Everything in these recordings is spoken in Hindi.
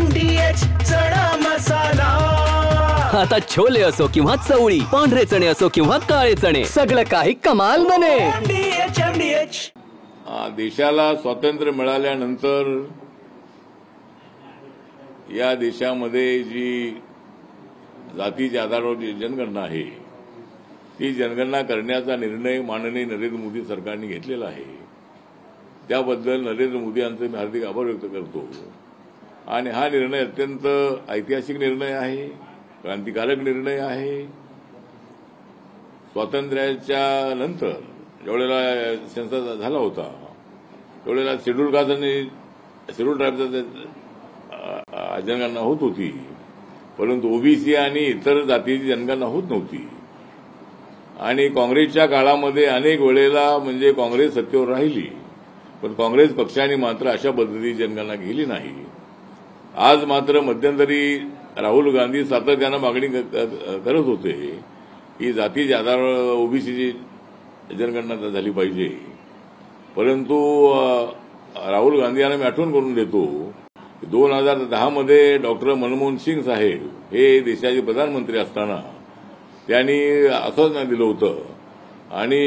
MDH चणा मसाला। आता छोले असो किंवा चवळी, पांढरे चणे असो किंवा काळे चणे, सगळं काही कमाल बने। MDH देशाला स्वातंत्र्य मिळाल्यानंतर या देशामध्ये जी जातीच्या आधारावर जी जनगणना आहे ती जनगणना करण्याचा निर्णय माननीय नरेंद्र मोदी सरकारने घेतलेला आहे। त्याबद्दल नरेंद्र मोदी यांचे मी हार्दिक आभार व्यक्त करतो। आणि हा निर्णय अत्यंत ऐतिहासिक निर्णय आहे, क्रांतिकारक निर्णय आहे। स्वातंत्र्याच्या नंतर ज्यावेळेला सेन्सस झाला होता त्यावेळेला शेड्यूल कास्ट आणि शेड्यूल ट्राईबचा जनगणना होत होती, परंतु ओबीसी आणि इतर जातीची जनगणना होत नव्हती। आणि काँग्रेसच्या काळामध्ये अनेक वेळेला म्हणजे काँग्रेस सत्तेवर राहिली, पण काँग्रेस पक्षाने मात्र अशा पद्धतीची जनगणना केली नाही। आज मात्र मध्यंतरी राहुल गांधी सातत्यानं मागणी करत होते की जातीच्या आधारावर ओबीसीची जनगणना झाली पाहिजे, परंतु राहुल गांधी यांना मी आठवण करून देतो 2010 मध्ये डॉक्टर मनमोहन सिंग साहेब हे देशाचे प्रधानमंत्री असताना त्यांनी आश्वासन दिलं होतं आणि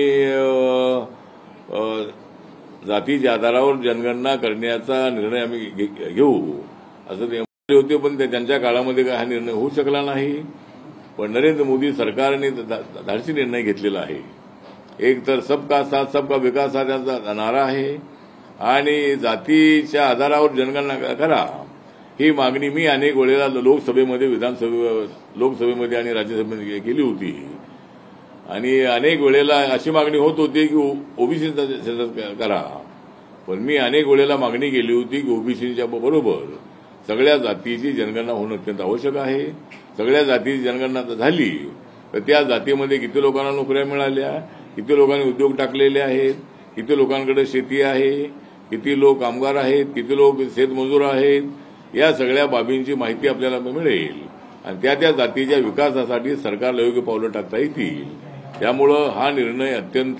जातीच्या आधारावर जनगणना करण्याचा निर्णय आम्ही घेऊ असं ते म्हटले होते, पण त्यांच्या काळामध्ये हा निर्णय होऊ शकला नाही। पण नरेंद्र मोदी सरकारने धाडसी निर्णय घेतलेला आहे। एक तर सबका साथ सबका विकास हा त्यांचा नारा आहे आणि जातीच्या आधारावर जनगणना करा ही मागणी मी अनेक वेळेला लोकसभेमध्ये लोकसभेमध्ये आणि राज्यसभेमध्ये केली होती। आणि अनेक वेळेला अशी मागणी होत होती की ओबीसीचा सेन्सस करा, पण मी अनेक वेळेला मागणी केली होती की ओबीसीच्या बरोबर सगळ्या जातीची जनगणना होणं अत्यंत आवश्यक आहे। सगळ्या जातीची जनगणना झाली तर त्या जातीमध्ये किती लोकांना नोकऱ्या मिळाल्या, किती लोकांनी उद्योग टाकलेले आहेत, किती लोकांकडे शेती आहे, किती लोक कामगार आहेत, किती लोक शेतमजूर आहेत, या सगळ्या बाबींची माहिती आपल्याला मिळेल आणि त्या जातीच्या विकासासाठी सरकारला योग्य पावलं टाकता येतील। त्यामुळं हा निर्णय अत्यंत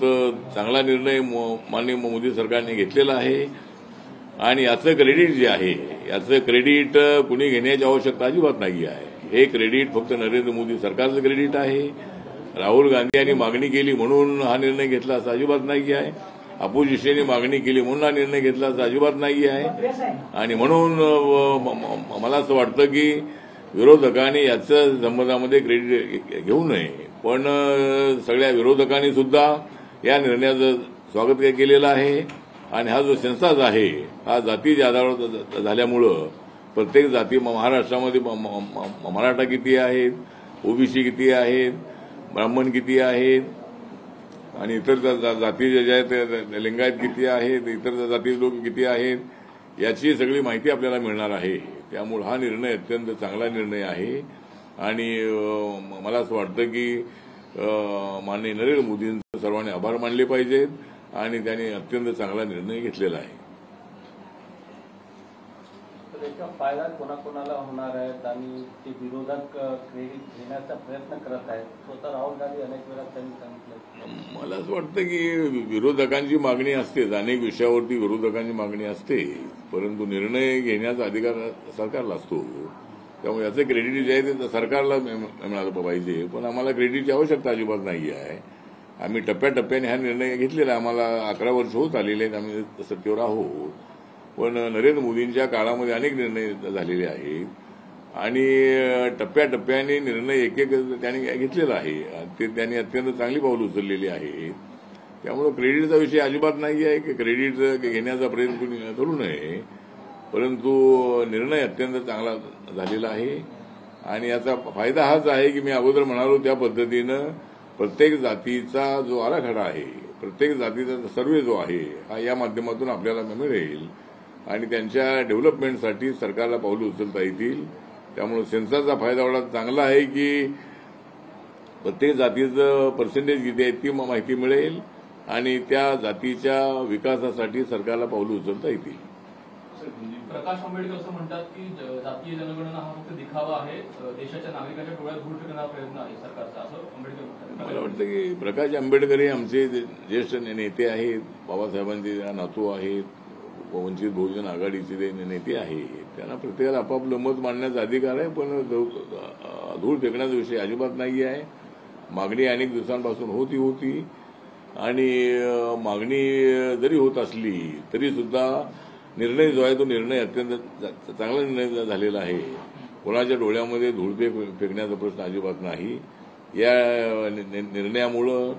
चांगला निर्णय माननीय मोदी सरकारने घेतलेला आहे। आणि याचं क्रेडिट जे आहे याचं क्रेडिट कुणी घेण्याची आवश्यकता अजिबात नाही आहे। हे क्रेडिट फक्त नरेंद्र मोदी सरकारचं क्रेडिट आहे। राहुल गांधी यांनी मागणी केली म्हणून हा निर्णय घेतला असं अजिबात नाही आहे। अपोजिशनने मागणी केली म्हणून हा निर्णय घेतला असं अजिबात नाही आहे। आणि म्हणून मला असं वाटतं की विरोधकांनी याचं संबंधामध्ये क्रेडिट घेऊ नये, पण सगळ्या विरोधकांनी सुद्धा या निर्णयाचं स्वागत केलेलं आहे। आणि हा जो सेन्सस आहे हा जातीच्या आधारावर झाल्यामुळं प्रत्येक जाती महाराष्ट्रामध्ये मराठा किती आहेत, ओबीसी किती आहेत, ब्राह्मण किती आहेत आणि इतर जाती ज्या आहेत लिंगायत किती आहेत, इतर जाती लोक किती आहेत याची सगळी माहिती आपल्याला मिळणार आहे। त्यामुळे हा निर्णय अत्यंत चांगला निर्णय आहे आणि मला असं वाटतं की माननीय नरेंद्र मोदींचे सर्वांनी आभार मानले पाहिजेत आणि त्यांनी अत्यंत चांगला निर्णय घेतलेला आहे। त्याचा फायदा कोणाकोणाला होणार आहे आणि ते विरोधक क्रेडिट घेण्याचा प्रयत्न करत आहेत, स्वतः राहुल गांधी अनेक वेळा त्यांनी सांगितलं। मला असं वाटतं की विरोधकांची मागणी असतेच, अनेक विषयावरती विरोधकांची मागणी असते, परंतु निर्णय घेण्याचा अधिकार सरकारला असतो। त्यामुळे याचं क्रेडिट जे आहे ते सरकारला मिळालं पाहिजे, पण आम्हाला क्रेडिटची आवश्यकता अजिबात नाही आहे। आम्ही टप्प्याटप्प्याने हा निर्णय घेतलेला आहे। आम्हाला 11 वर्ष होत आलेले आहेत, आम्ही सत्तेवर आहोत, पण नरेंद्र मोदींच्या काळामध्ये अनेक निर्णय झालेले आहेत आणि टप्प्याटप्प्याने निर्णय एक त्यांनी घेतलेला आहे। ते त्यांनी अत्यंत चांगली पावलं उचललेली आहेत। त्यामुळे क्रेडिटचा विषय अजिबात नाही आहे की क्रेडिट घेण्याचा प्रयत्न कोणी करू नये, परंतु निर्णय अत्यंत चांगला झालेला आहे। आणि याचा फायदा हाच आहे की मी अगोदर म्हणालो त्या पद्धतीनं प्रत्येक जातीचा जो आराखडा आहे, प्रत्येक जातीचा सर्व्हे जो आहे हा या माध्यमातून आपल्याला मिळेल आणि त्यांच्या डेव्हलपमेंटसाठी सरकारला पावलं उचलता येतील। त्यामुळे सेन्ससचा फायदा एवढा चांगला आहे की प्रत्येक जातीचं पर्सेंटेज किती आहे ती माहिती मिळेल आणि त्या जातीच्या विकासासाठी सरकारला पावलं उचलता येतील। प्रकाश आंबेडकर असं म्हणतात की जातीय जनगणना हा फक्त दिखावा आहे, देशाच्या नागरिकांच्या डोळ्यात धूळ फेकण्याचा प्रयत्न आहे सरकारचा, असं आंबेडकर म्हणतात। मला वाटतं की प्रकाश आंबेडकर हे आमचे ज्येष्ठ नेते आहेत, बाबासाहेबांचे नातू आहेत, वंचित बहुजन आघाडीचे नेते आहेत। त्यांना प्रत्येकाला आपापलं मत मांडण्याचा अधिकार आहे, पण धूळ फेकण्याचा विषय अजिबात नाही आहे. मागणी अनेक दिवसांपासून होती आणि मागणी जरी होत असली तरी सुद्धा निर्णय जो आहे तो निर्णय अत्यंत चांगला निर्णय झालेला आहे. कोणाच्या डोळ्यामध्ये धूळ फेकण्याचा प्रश्न अजिबात नाही. या निर्णयामुळं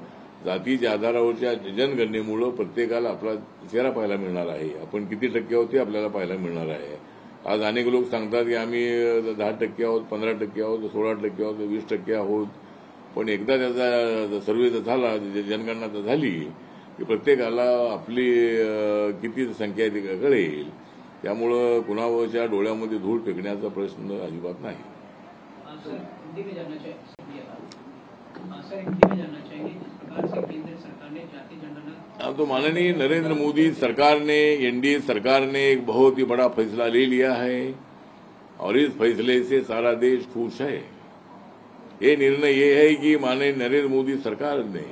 जातीच्या आधारावरच्या जनगणनेमुळं प्रत्येकाला आपला चेहरा पाहायला मिळणार आहे. आपण किती टक्के आहोत ते आपल्याला पाहायला मिळणार आहे. आज अनेक लोक सांगतात की आम्ही 10% आहोत, 15% आहोत, 16% आहोत, 20% आहोत. पण एकदा त्याचा सर्वे झाला, जनगणना झाली की प्रत्येकाला आपली किती संख्या आहे ती कळेल. त्यामुळं कुणाच्या डोळ्यामध्ये धूळ फेकण्याचा प्रश्न अजिबात नाही. अब तो माननीय नरेंद्र मोदी सरकार ने, एनडीए सरकार ने एक बहुत ही बड़ा फैसला ले लिया है और इस फैसले से सारा देश खुश है. ये निर्णय ये है कि माननीय नरेंद्र मोदी सरकार ने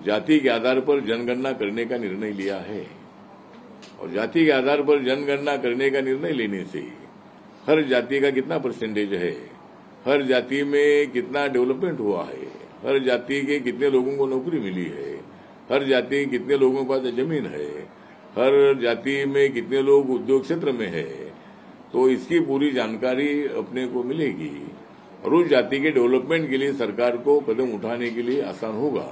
जाति के आधार पर जनगणना करने का निर्णय लिया है और जाति के आधार पर जनगणना करने का निर्णय लेने से हर जाति का कितना परसेंटेज है, हर जाति में कितना डेवलपमेंट हुआ है, हर जाति के कितने लोगों को नौकरी मिली है, हर जाति के कितने लोगों के पास जमीन है, हर जाति में कितने लोग उद्योग क्षेत्र में है, तो इसकी पूरी जानकारी अपने को मिलेगी और उस जाति के डेवलपमेंट के लिए सरकार को कदम उठाने के लिए आसान होगा.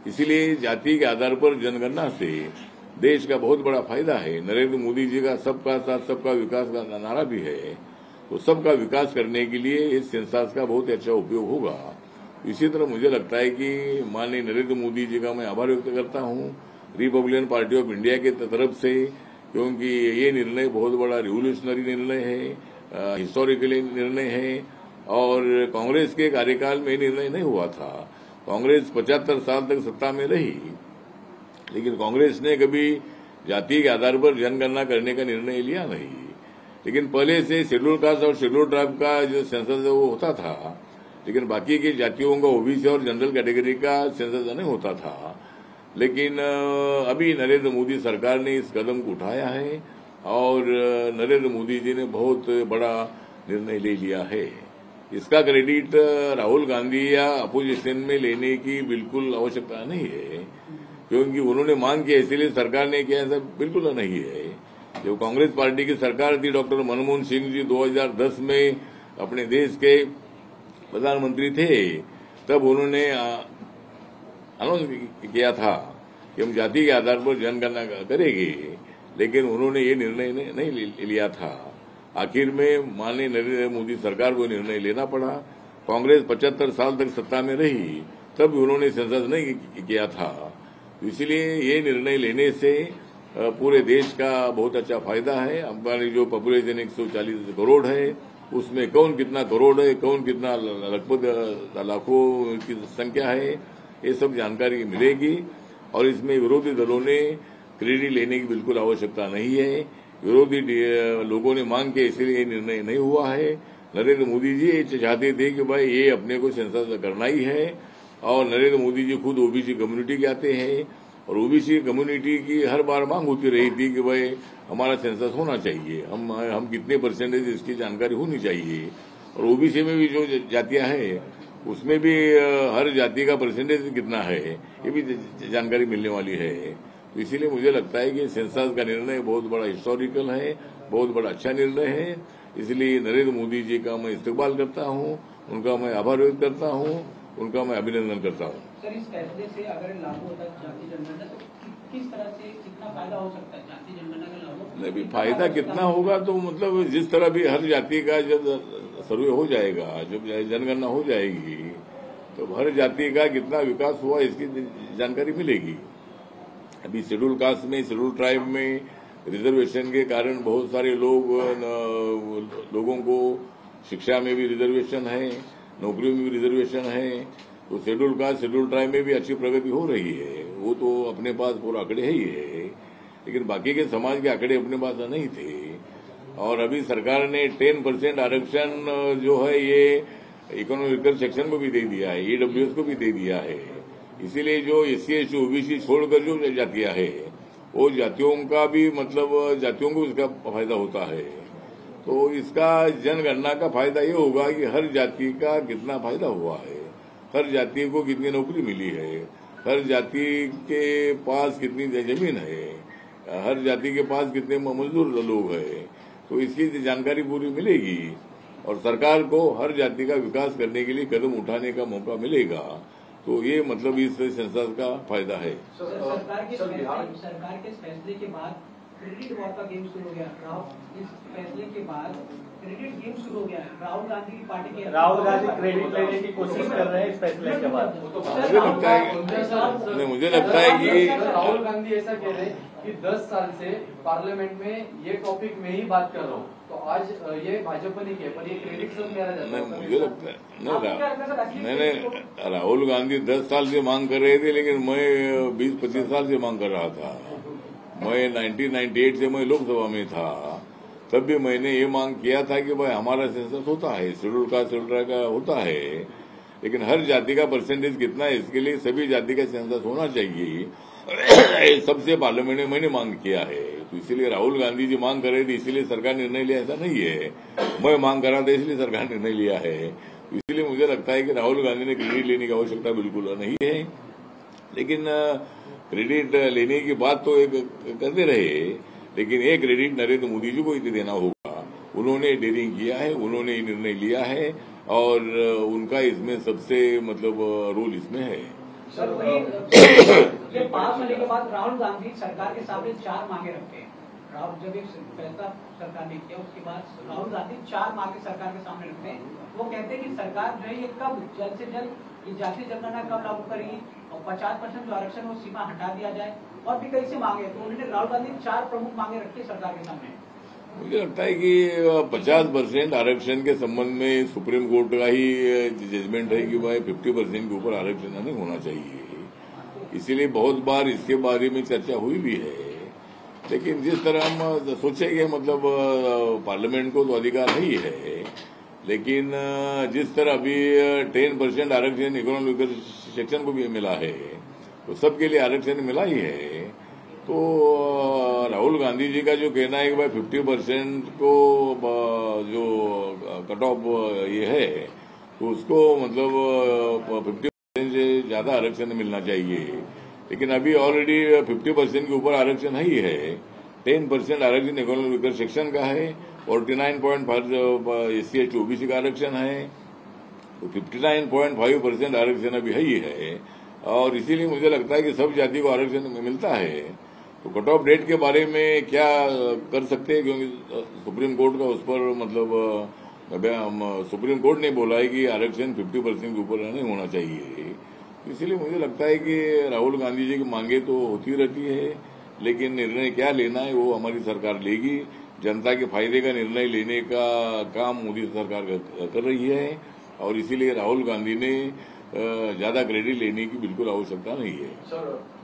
इसीलिए जाति के आधार पर जनगणना से देश का बहुत बड़ा फायदा है. नरेंद्र मोदी जी का सबका साथ सबका विकास का नारा भी है, तो सबका विकास करने के लिए इस सेंसस का बहुत अच्छा उपयोग होगा. इसी तरह मुझे लगता है कि माननीय नरेंद्र मोदी जी का मैं आभार व्यक्त करता हूं रिपब्लिकन पार्टी ऑफ इंडिया की तरफ से, क्योंकि ये निर्णय बहुत बड़ा रिवोल्यूशनरी निर्णय है, हिस्टोरिकली निर्णय है और कांग्रेस के कार्यकाल में निर्णय नहीं हुआ था. कांग्रेस 75 साल तक सत्ता में रही, लेकिन कांग्रेस ने कभी जाति के आधार पर जनगणना करने का निर्णय लिया नहीं. लेकिन पहले से शेड्यूल कास्ट और शेड्यूल ट्राइब का जो सेंसस वो होता था, लेकिन बाकी की जातियों का ओबीसी और जनरल कैटेगरी का सेंसस नहीं होता था. लेकिन अभी नरेंद्र मोदी सरकार ने इस कदम को उठाया है और नरेंद्र मोदी जी ने बहुत बड़ा निर्णय ले लिया है. इसका क्रेडिट राहुल गांधी या अपोजिशन में लेने की बिल्कुल आवश्यकता नहीं है, क्योंकि उन्होंने मांग की इसलिए सरकार ने किया, ऐसा बिल्कुल नहीं है. जो कांग्रेस पार्टी की सरकार थी, डॉक्टर मनमोहन सिंह जी 2010 में अपने देश के प्रधानमंत्री थे, तब उन्होंने अनाउंस किया था कि हम जाति के आधार पर जनगणना करेंगे, लेकिन उन्होंने ये निर्णय नहीं लिया था. आखिर में माननीय नरेंद्र मोदी सरकार को निर्णय लेना पड़ा. कांग्रेस 75 साल तक सत्ता में रही, तब उन्होंने सेंसस नहीं किया था. इसलिए ये निर्णय लेने से पूरे देश का बहुत अच्छा फायदा है. हमारी जो पॉपुलेशन 140 करोड़ है, उसमें कौन कितना करोड़ है, कौन कितना लगभग लाखों की संख्या है, ये सब जानकारी मिलेगी. और इसमें विरोधी दलों ने क्रेडिट लेने की बिल्कुल आवश्यकता नहीं है. विरोधी लोगों ने मांग के इसलिए ये निर्णय नहीं हुआ है. नरेंद्र मोदी जी ये चाहते थे कि भाई ये अपने को सेंसस करना ही है, और नरेंद्र मोदी जी खुद ओबीसी कम्युनिटी के आते हैं और ओबीसी कम्युनिटी की हर बार मांग होती रही थी कि भाई हमारा सेंसस होना चाहिए, हम कितने परसेंटेज इसकी जानकारी होनी चाहिए. और ओबीसी में भी जो जातियां हैं उसमें भी हर जाति का परसेंटेज कितना है ये भी जानकारी मिलने वाली है. तो इसीलिए मुझे लगता है कि सेंसस का निर्णय बहुत बड़ा हिस्टोरिकल है, बहुत बड़ा अच्छा निर्णय है. इसलिए नरेंद्र मोदी जी का मैं इस्तेमाल करता हूं, उनका मैं आभार व्यक्त करता हूं, उनका मैं अभिनंदन करता हूं. सर, इस फैसले से अगर लागू होता है जाति जनगणना, तो किस तरह से कितना फायदा हो सकता है जाति जनगणना का लागू? नहीं, फायदा कितना होगा तो मतलब जिस तरह भी हर जाति का जब सर्वे हो जाएगा, जब जनगणना हो जाएगी, तो हर जाति का कितना विकास हुआ इसकी जानकारी मिलेगी. अभी शेड्यूल कास्ट में, शेड्यूल ट्राइब में रिजर्वेशन के कारण बहुत सारे लोगों को शिक्षा में भी रिजर्वेशन है, नौकरियों में भी रिजर्वेशन है. तो शेड्यूल कास्ट, शेड्यूल ट्राइब में भी अच्छी प्रगति हो रही है. वो तो अपने पास पूरा आंकड़े है ही है, लेकिन बाकी के समाज के आंकड़े अपने पास नहीं थे. और अभी सरकार ने 10% आरक्षण जो है ये इकोनॉमिकल सेक्शन को भी दे दिया है, ईडब्ल्यूएस को भी दे दिया है. इसीलिए जो एससी एसटी ओबीसी छोड़कर जो जातियां है, वो जातियों का भी मतलब जातियों को इसका फायदा होता है. तो इसका जनगणना का फायदा ये होगा कि हर जाति का कितना फायदा हुआ है, हर जाति को कितनी नौकरी मिली है, हर जाति के पास कितनी जमीन है, हर जाति के पास कितने मजदूर लोग हैं, तो इसकी जानकारी पूरी मिलेगी और सरकार को हर जाति का विकास करने के लिए कदम उठाने का मौका मिलेगा। तो ये मतलब इस संस्था का फायदा है। सरकार के इस फैसले के बाद क्रेडिट वॉर का गेम शुरू हो गया। इस फैसले के बाद क्रेडिट गेम शुरू हो गया। राहुल गांधी की पार्टी के राहुल गांधी क्रेडिट लेने की कोशिश कर रहे हैं इस फैसले के बाद। मुझे लगता है कि राहुल गांधी ऐसा कह रहे हैं कि 10 साल से पार्लियामेंट में ये टॉपिक में ही बात कर रहा हूँ, तो आज ये भाजपा ने किया, पर ये क्रेडिट सब मेरा जाता है। मुझे लगता है मैंने राहुल गांधी 10 साल से मांग कर रहे थे, लेकिन मैं 20-25 साल से मांग कर रहा था। मैं 1998 से मैं लोकसभा में था, तब भी मैंने ये मांग किया था कि भाई हमारा सेंसस होता है, शेड्यूल कास्ट शेड्यूल का होता है, लेकिन हर जाति का परसेंटेज कितना है इसके लिए सभी जाति का सेंसस होना चाहिए। सबसे पार्लियामेंट में मैंने मांग किया है, तो इसीलिए राहुल गांधी जी मांग कर रहे थे इसलिए सरकार निर्णय लिया, ऐसा नहीं है। मैं मांग कर रहा था इसलिए सरकार निर्णय लिया है। इसलिए मुझे लगता है कि राहुल गांधी ने क्रेडिट लेने की आवश्यकता बिल्कुल नहीं है, लेकिन क्रेडिट लेने की बात तो एक करते रहे, लेकिन एक क्रेडिट नरेंद्र मोदी जी को ही देना होगा। उन्होंने डेयरिंग किया है, उन्होंने ये निर्णय लिया है और उनका इसमें सबसे मतलब रोल इसमें है। सर ये पास होने के बाद राहुल गांधी सरकार के सामने 4 मांगे रखते हैं। जब एक फैसला सरकार ने किया उसके बाद राहुल गांधी 4 मांगे सरकार के सामने रखते हैं। वो कहते हैं कि सरकार जो है ये कब जल्द से जल्द ये जाति जनगणना कब लागू करेगी और 50% जो आरक्षण वो सीमा हटा दिया जाए और भी कई से मांगे। तो उन्होंने राहुल गांधी 4 प्रमुख मांगे रखी सरकार के सामने। मुझे लगता है कि 50% आरक्षण के संबंध में सुप्रीम कोर्ट का ही जजमेंट है कि भाई 50% के ऊपर आरक्षण नहीं होना चाहिए। इसीलिए बहुत बार इसके बारे में चर्चा हुई भी है, लेकिन जिस तरह हम सोचेंगे मतलब पार्लियामेंट को तो अधिकार ही है, लेकिन जिस तरह अभी 10% आरक्षण इकोनॉमिक सेक्शन को भी मिला है, तो सबके लिए आरक्षण मिला ही है। तो राहुल गांधी जी का जो कहना है कि भाई 50% को जो कट ऑफ ये है, तो उसको मतलब 50% से ज्यादा आरक्षण मिलना चाहिए, लेकिन अभी ऑलरेडी 50% के ऊपर आरक्षण ही है। 10% आरक्षण इकोनॉमिक सेक्शन का है, 49.5 SC/ST OBC का आरक्षण है, तो 59.5% आरक्षण अभी है ही है। और इसीलिए मुझे लगता है कि सब जाति को आरक्षण मिलता है। तो कट ऑफ डेट के बारे में क्या कर सकते हैं, क्योंकि सुप्रीम कोर्ट का उस पर मतलब सुप्रीम कोर्ट ने बोला है कि आरक्षण 50% के ऊपर नहीं होना चाहिए। इसलिए मुझे लगता है कि राहुल गांधी जी की मांगे तो होती रहती है, लेकिन निर्णय क्या लेना है वो हमारी सरकार लेगी। जनता के फायदे का निर्णय लेने का काम मोदी सरकार कर रही है और इसीलिए राहुल गांधी ने ज्यादा क्रेडिट लेने की बिल्कुल आवश्यकता नहीं है।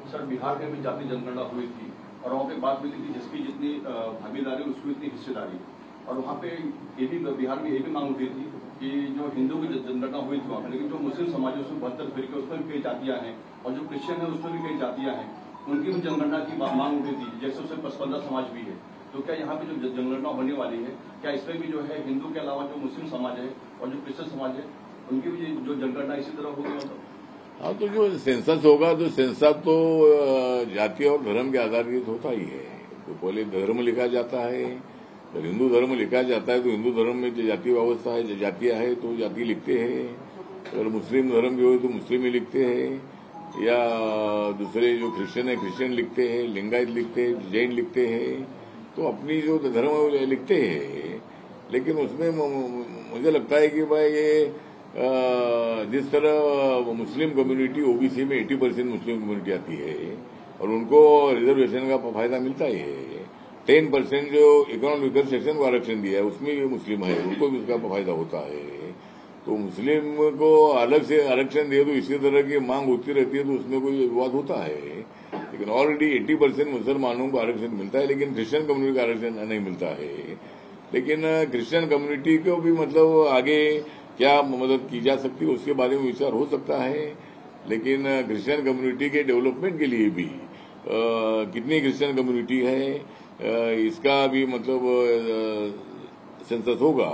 सर बिहार में भी जाति जनगणना हुई थी और वहाँ पे बात हुई थी जिसकी जितनी भागीदारी उसकी उतनी हिस्सेदारी, और वहाँ पे ये भी बिहार में ये भी मांग उठी थी कि जो हिंदू की जनगणना हुई थी वहाँ पे, लेकिन जो मुस्लिम समाज है उसमें 72 फिरके उसमें भी कई जातियां हैं और जो क्रिश्चियन है उसमें भी कई जातियां हैं, उनकी भी जनगणना की मांग उठी थी, जैसे उसमें 15 समाज भी है। तो क्या यहाँ पे जो जनगणना होने वाली है, क्या इसमें भी जो है हिंदू के अलावा जो मुस्लिम समाज है और जो क्रिश्चियन समाज है उनकी भी जो जनगणना इसी तरह होगी? मतलब हाँ, तो जो सेंसस होगा तो सेंसस तो जाति और धर्म के आधारित होता ही है। तो पहले धर्म लिखा जाता है, जब हिंदू धर्म लिखा जाता है तो हिंदू धर्म में जो जाति व्यवस्था है, जो जातियां है तो जाति लिखते हैं। अगर मुस्लिम धर्म के हो तो मुस्लिम ही लिखते हैं, या दूसरे जो क्रिश्चियन है क्रिश्चियन लिखते हैं, लिंगायत लिखते हैं, जैन लिखते हैं, तो अपनी जो धर्म लिखते हैं। लेकिन उसमें मुझे लगता है कि भाई ये जिस तरह मुस्लिम कम्युनिटी ओबीसी में 80% मुस्लिम कम्युनिटी आती है और उनको रिजर्वेशन का फायदा मिलता है। 10% जो इकोनॉमिक सेक्शन को आरक्षण दिया है उसमें भी मुस्लिम है, उनको भी उसका फायदा होता है। तो मुस्लिम को अलग से आरक्षण दिए तो इसी तरह की मांग होती रहती है, तो उसमें कोई विवाद होता है। लेकिन ऑलरेडी 80% मुसलमानों को आरक्षण मिलता है, लेकिन क्रिश्चियन कम्युनिटी को आरक्षण नहीं मिलता है। लेकिन क्रिश्चियन कम्युनिटी को भी मतलब आगे क्या मदद की जा सकती है उसके बारे में विचार हो सकता है। लेकिन क्रिश्चियन कम्युनिटी के डेवलपमेंट के लिए भी कितनी क्रिश्चियन कम्युनिटी है इसका भी मतलब सेंसस होगा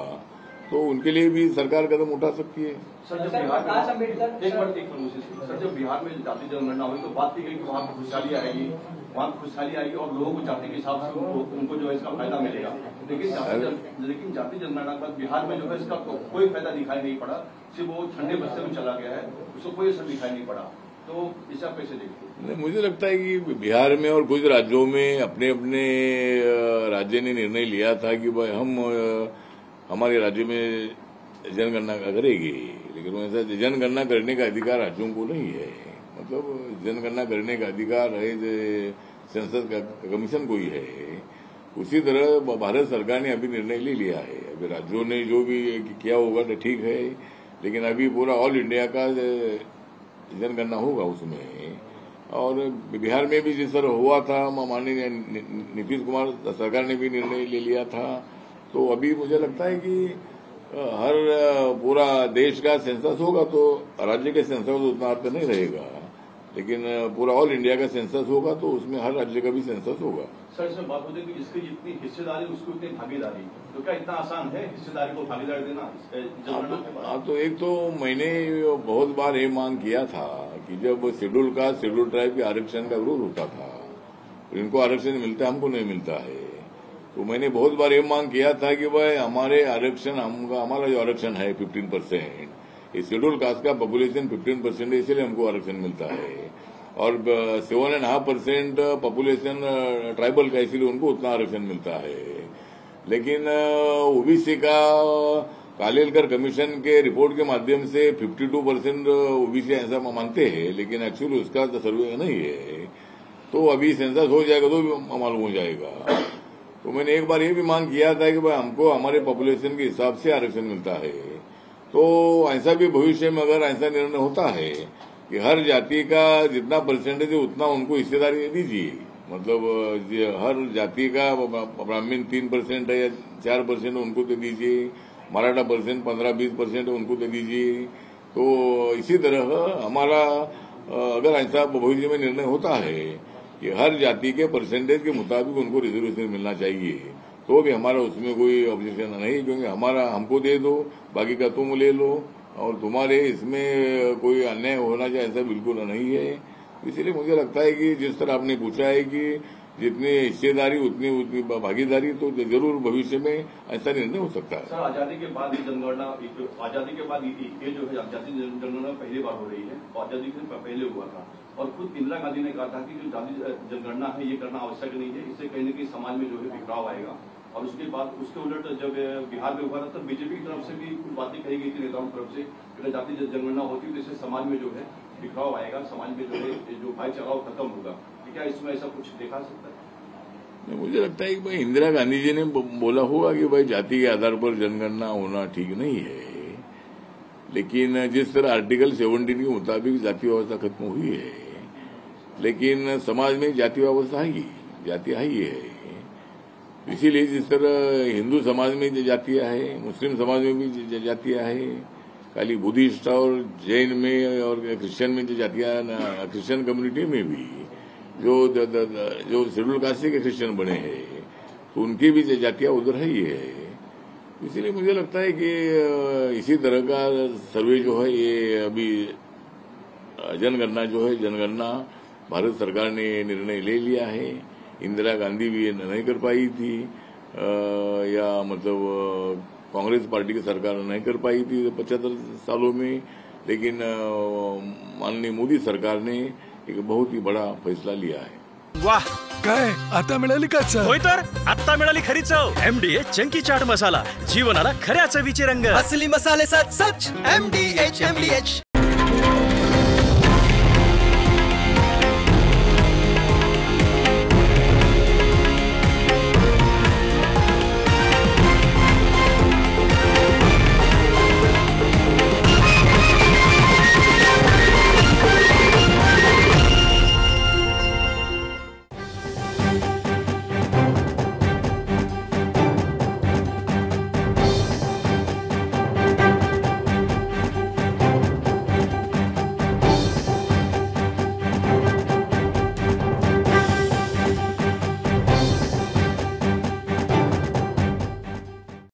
तो उनके लिए भी सरकार कदम उठा सकती है। सर जब बिहार में सर जब बिहार में जाति जनगणना हुई तो बात की गई कि वहाँ खुशहाली आएगी और लोगों को जाति के हिसाब से उनको जो है इसका फायदा मिलेगा, लेकिन जाति जनगणना के बाद बिहार में जो है इसका कोई फायदा दिखाई नहीं पड़ा, सिर्फ वो ठंडे बस्ते में चला गया है, उसको कोई असर दिखाई नहीं पड़ा। तो इसे आप कैसे देखते हैं? मुझे लगता है कि बिहार में और कुछ राज्यों में अपने अपने राज्य ने निर्णय लिया था कि भाई हम हमारे राज्य में जनगणना करेगी, लेकिन ऐसा जनगणना करने का अधिकार राज्यों को नहीं है। मतलब जनगणना करने का अधिकार है सेंसस का कमीशन को ही है। उसी तरह भारत सरकार ने अभी निर्णय ले लिया है। अभी राज्यों ने जो भी किया होगा तो ठीक है, लेकिन अभी पूरा ऑल इंडिया का जनगणना होगा उसमें। और बिहार में भी जिस तरह हुआ था, माननीय नीतीश कुमार सरकार ने भी निर्णय ले लिया था। तो अभी मुझे लगता है कि हर पूरा देश का सेंसस होगा तो राज्य के सेंसस तो उतना अर्थ नहीं रहेगा, लेकिन पूरा ऑल इंडिया का सेंसस होगा तो उसमें हर राज्य का भी सेंसस होगा। सर इसमें बात होती है कि जिसकी जितनी हिस्सेदारी उसकी उतनी भागीदारी, तो क्या इतना आसान है हिस्सेदारी को भागीदारी देना? हाँ, तो एक तो मैंने बहुत बार ये मांग किया था कि जब शेड्यूल कास्ट शेड्यूल ट्राइब के आरक्षण का विरोध होता था, इनको आरक्षण मिलता है, हमको नहीं मिलता है, तो मैंने बहुत बार ये मांग किया था कि भाई हमारे आरक्षण, हमारा जो आरक्षण है 15%, इस शेड्यूल कास्ट का पॉपुलेशन 15% है, इसलिए हमको आरक्षण मिलता है। और 7.5% पॉपुलेशन ट्राइबल का, इसलिए उनको उतना आरक्षण मिलता है। लेकिन ओबीसी का कालेलकर कमीशन के रिपोर्ट के माध्यम से 52% ओबीसी ऐसा मानते हैं, लेकिन एक्चुअली उसका तो सर्वे नहीं है। तो अभी सेंसस हो जाएगा तो भी मालूम हो जाएगा। तो मैंने एक बार ये भी मांग किया था कि भाई हमको हमारे पॉपुलेशन के हिसाब से आरक्षण मिलता है। तो ऐसा भी भविष्य में अगर ऐसा निर्णय होता है कि हर जाति का जितना परसेंटेज है उतना उनको हिस्सेदारी दीजिए, मतलब हर जाति का ब्राह्मण 3% है या 4% उनको दे दीजिए, मराठा परसेंट 15-20% उनको दे दीजिए। तो इसी तरह हमारा अगर ऐसा भविष्य में निर्णय होता है कि हर जाति के परसेंटेज के मुताबिक उनको रिजर्वेशन मिलना चाहिए, तो भी हमारा उसमें कोई ऑब्जेक्शन नहीं, क्योंकि हमारा हमको दे दो, बाकी का तुम ले लो, और तुम्हारे इसमें कोई अन्याय होना चाहिए ऐसा बिल्कुल नहीं है। इसलिए मुझे लगता है कि जिस तरह आपने पूछा है कि जितनी हिस्सेदारी उतनी भागीदारी, तो जरूर भविष्य में ऐसा निर्णय हो सकता है। सर आजादी के बाद ये जनगणना, आजादी के बाद ये जो है जाति जनगणना पहली बार हो रही है, आजादी से पहले हुआ था, और खुद इंदिरा गांधी ने कहा था कि जो जाति जनगणना है ये करना आवश्यक नहीं है, इससे कहीं न कहीं समाज में जो है बिखराव आएगा। और उसके बाद उसके उलट जब बिहार में हुआ था तब बीजेपी की तरफ से भी कुछ बातें कही गई थी नेताओं की तरफ से, अगर जाति जनगणना होती तो इससे समाज में जो है बिखराव आएगा, समाज में जो है जो भाईचारा खत्म होगा। क्या इसमें ऐसा कुछ देखा सकता है? मुझे लगता है कि भाई इंदिरा गांधी जी ने बोला होगा कि भाई जाति के आधार पर जनगणना होना ठीक नहीं है, लेकिन जिस तरह आर्टिकल 17 के मुताबिक जाति व्यवस्था खत्म हुई है, लेकिन समाज में जाति व्यवस्था है, जाति है। इसीलिए जिस तरह हिंदू समाज में जो जातियां है, मुस्लिम समाज में भी जातियां है, खाली बुद्धिस्ट और जैन में और क्रिश्चियन में जो जातियां, क्रिश्चियन कम्युनिटी में भी जो शेड्यूल कास्ट के क्रिश्चियन बने हैं, तो उनकी भी जातियां उधर है ही है। इसीलिए मुझे लगता है कि इसी तरह का सर्वे जो है, ये अभी जनगणना भारत सरकार ने निर्णय ले लिया है। इंदिरा गांधी भी ये नहीं कर पाई थी, या मतलब कांग्रेस पार्टी की सरकार नहीं कर पाई थी 75 सालों में, लेकिन माननीय मोदी सरकार ने एक बहुत ही बड़ा फैसला लिया है। वाह, काय आता मिळाली का चव? होय तर आता मिळाली खरी चव। MDH चंकी चाट मसाला, जीवनाला खऱ्या चवीचे रंग। असली मसाले साथ सच MDH